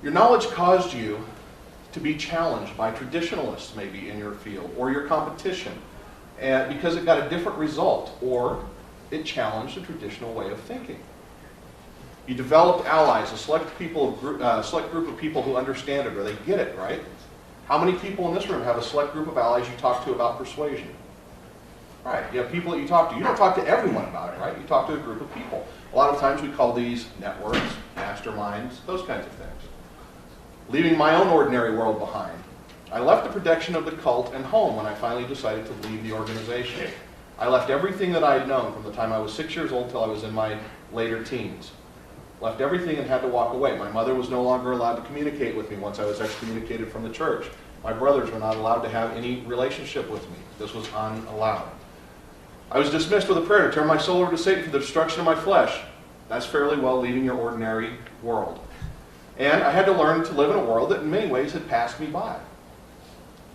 Your knowledge caused you to be challenged by traditionalists maybe in your field or your competition because it got a different result or it challenged a traditional way of thinking. You developed allies, a select group of people who understand it or they get it, right? How many people in this room have a select group of allies you talk to about persuasion? Right, you have people that you talk to. You don't talk to everyone about it, right? You talk to a group of people. A lot of times we call these networks, masterminds, those kinds of things. Leaving my own ordinary world behind. I left the protection of the cult and home when I finally decided to leave the organization. I left everything that I had known from the time I was 6 years old till I was in my later teens. Left everything and had to walk away. My mother was no longer allowed to communicate with me once I was excommunicated from the church. My brothers were not allowed to have any relationship with me. This was unallowed. I was dismissed with a prayer to turn my soul over to Satan for the destruction of my flesh. That's fairly well leaving your ordinary world. And I had to learn to live in a world that in many ways had passed me by.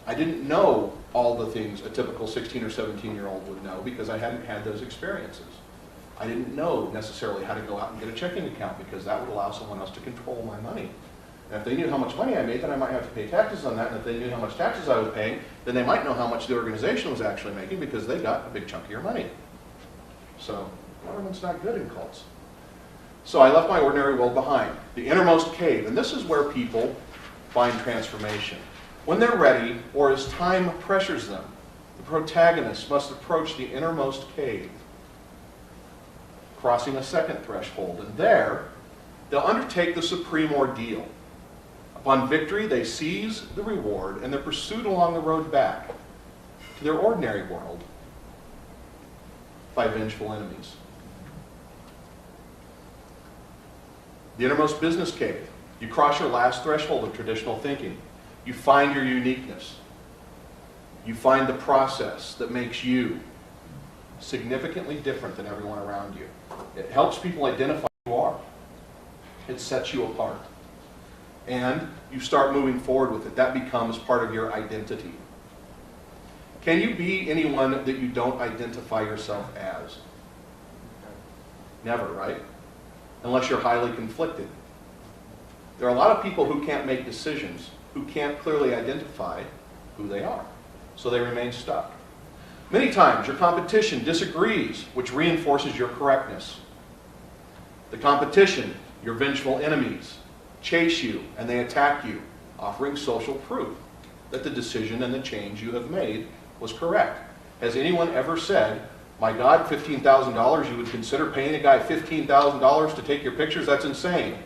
I didn't know all the things a typical 16 or 17-year-old would know because I hadn't had those experiences. I didn't know necessarily how to go out and get a checking account because that would allow someone else to control my money. And if they knew how much money I made, then I might have to pay taxes on that. And if they knew how much taxes I was paying, then they might know how much the organization was actually making because they got a big chunk of your money. So government's not good in cults. So I left my ordinary world behind. The innermost cave, and this is where people find transformation. When they're ready, or as time pressures them, the protagonist must approach the innermost cave, crossing a second threshold, and there they'll undertake the supreme ordeal. Upon victory, they seize the reward, and they're pursued along the road back to their ordinary world by vengeful enemies. The innermost business cave. You cross your last threshold of traditional thinking. You find your uniqueness. You find the process that makes you significantly different than everyone around you. It helps people identify who you are. It sets you apart. And you start moving forward with it. That becomes part of your identity. Can you be anyone that you don't identify yourself as? Never, right? Unless you're highly conflicted. There are a lot of people who can't make decisions, who can't clearly identify who they are. So they remain stuck. Many times your competition disagrees, which reinforces your correctness. The competition, your vengeful enemies, chase you and they attack you, offering social proof that the decision and the change you have made was correct. Has anyone ever said, my God, $15,000, you would consider paying a guy $15,000 to take your pictures? That's insane.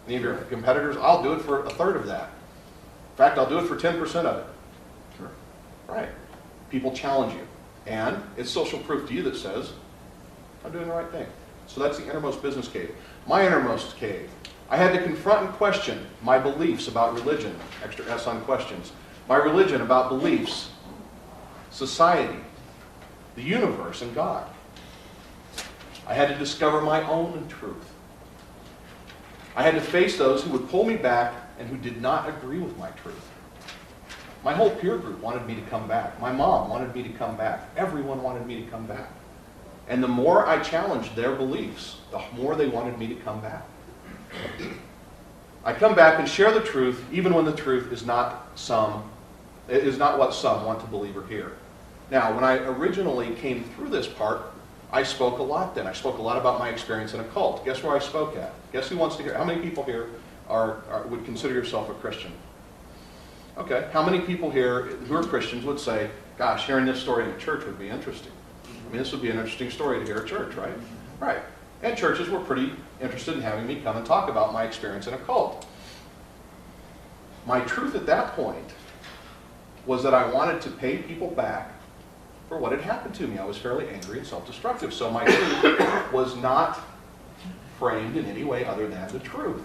Any of your competitors? I'll do it for a third of that. In fact, I'll do it for 10% of it. Sure. Right. People challenge you. And it's social proof to you that says, I'm doing the right thing. So that's the innermost business cave. My innermost cave. I had to confront and question my beliefs about religion. Extra S on questions. My religion about beliefs, society, the universe, and God. I had to discover my own truth. I had to face those who would pull me back and who did not agree with my truth. My whole peer group wanted me to come back. My mom wanted me to come back. Everyone wanted me to come back. And the more I challenged their beliefs, the more they wanted me to come back. I come back and share the truth, even when the truth is not what some want to believe or hear. Now, when I originally came through this part, I spoke a lot then. I spoke a lot about my experience in a cult. Guess where I spoke at? Guess who wants to hear? How many people here would consider yourself a Christian? Okay. How many people here who are Christians would say, gosh, hearing this story in a church would be interesting? I mean, this would be an interesting story to hear at church, right? Right. And churches were pretty interested in having me come and talk about my experience in a cult. My truth at that point was that I wanted to pay people back for what had happened to me. I was fairly angry and self-destructive. So my truth was not framed in any way other than the truth.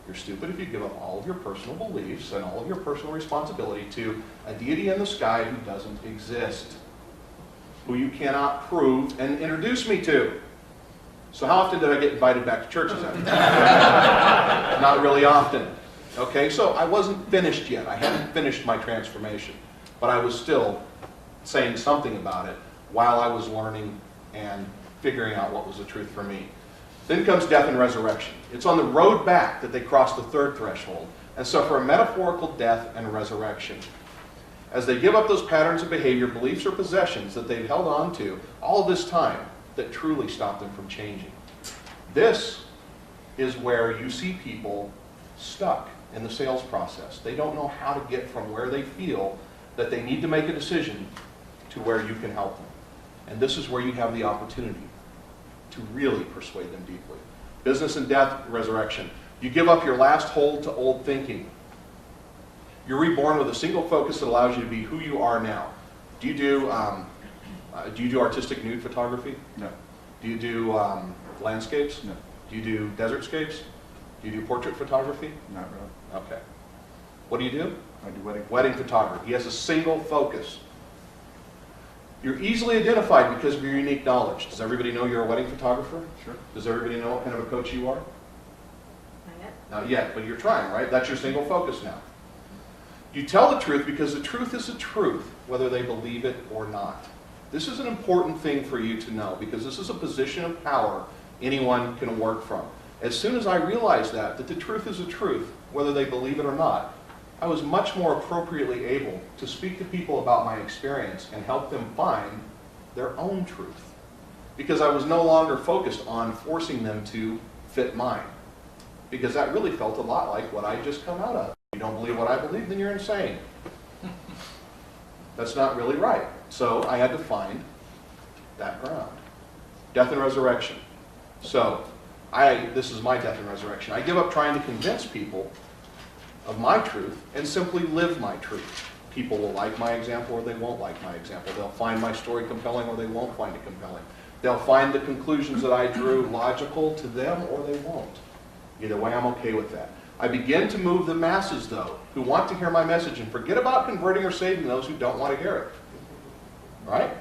You're stupid if you give up all of your personal beliefs and all of your personal responsibility to a deity in the sky who doesn't exist, who you cannot prove and introduce me to. So how often did I get invited back to churches after that? Not really often. Okay, so I wasn't finished yet. I hadn't finished my transformation, but I was still saying something about it while I was learning and figuring out what was the truth for me. Then comes death and resurrection. It's on the road back that they cross the third threshold and suffer a metaphorical death and resurrection. As they give up those patterns of behavior, beliefs, or possessions that they've held on to all this time that truly stop them from changing. This is where you see people stuck in the sales process. They don't know how to get from where they feel that they need to make a decision to where you can help them. And this is where you have the opportunity to really persuade them deeply. Business and death, resurrection. You give up your last hold to old thinking. You're reborn with a single focus that allows you to be who you are now. Do you do artistic nude photography? No. Do you do landscapes? No. Do you do desertscapes? Do you do portrait photography? Not really. Okay. What do you do? I do wedding. Wedding photography. He has a single focus. You're easily identified because of your unique knowledge. Does everybody know you're a wedding photographer? Sure. Does everybody know what kind of a coach you are? Not yet. Not yet, but you're trying, right? That's your single focus now. You tell the truth because the truth is the truth, whether they believe it or not. This is an important thing for you to know because this is a position of power anyone can work from. As soon as I realized that the truth is the truth, whether they believe it or not, I was much more appropriately able to speak to people about my experience and help them find their own truth. Because I was no longer focused on forcing them to fit mine. Because that really felt a lot like what I just come out of. If you don't believe what I believe, then you're insane. That's not really right. So I had to find that ground. Death and resurrection. So this is my death and resurrection. I give up trying to convince people of my truth and simply live my truth. People will like my example or they won't like my example. They'll find my story compelling or they won't find it compelling. They'll find the conclusions that I drew logical to them or they won't. Either way, I'm okay with that. I begin to move the masses, though, who want to hear my message and forget about converting or saving those who don't want to hear it. Right?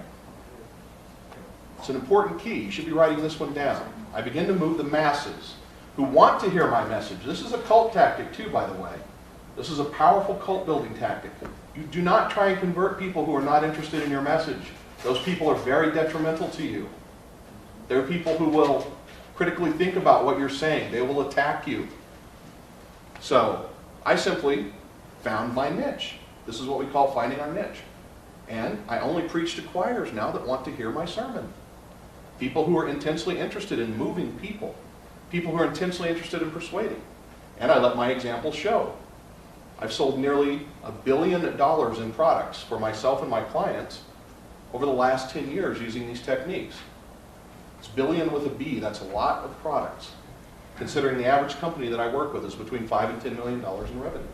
It's an important key. You should be writing this one down. I begin to move the masses who want to hear my message. This is a cult tactic, too, by the way. This is a powerful cult building tactic. You do not try and convert people who are not interested in your message. Those people are very detrimental to you. They're people who will critically think about what you're saying. They will attack you. So I simply found my niche. This is what we call finding our niche. And I only preach to choirs now that want to hear my sermon. People who are intensely interested in moving people. People who are intensely interested in persuading. And I let my example show. I've sold nearly $1 billion in products for myself and my clients over the last 10 years using these techniques. It's billion with a B. That's a lot of products, considering the average company that I work with is between $5 and $10 million in revenue.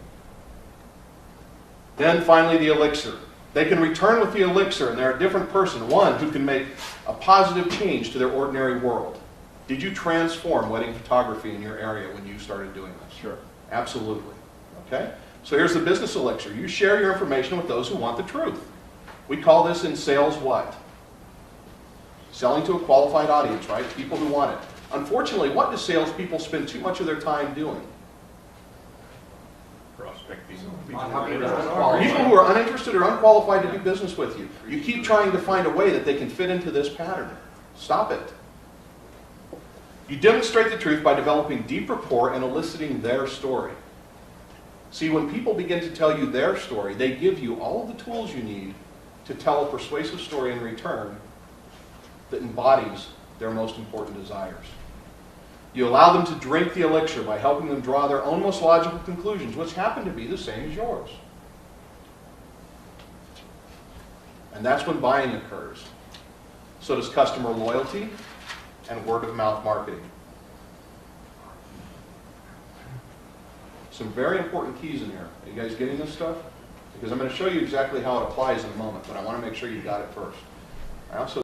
Then finally, the elixir. They can return with the elixir, and they're a different person, one who can make a positive change to their ordinary world. Did you transform wedding photography in your area when you started doing this? Sure. Absolutely. Okay? So here's the business elixir. You share your information with those who want the truth. We call this in sales what? Selling to a qualified audience, right? People who want it. Unfortunately, what do salespeople spend too much of their time doing? Prospecting. People who are uninterested or unqualified to do business with you. You keep trying to find a way that they can fit into this pattern. Stop it. You demonstrate the truth by developing deep rapport and eliciting their story. See, when people begin to tell you their story, they give you all of the tools you need to tell a persuasive story in return that embodies their most important desires. You allow them to drink the elixir by helping them draw their own most logical conclusions, which happen to be the same as yours. And that's when buying occurs. So does customer loyalty and word-of-mouth marketing. Some very important keys in here. Are you guys getting this stuff? Because I'm going to show you exactly how it applies in a moment, but I want to make sure you got it first. I also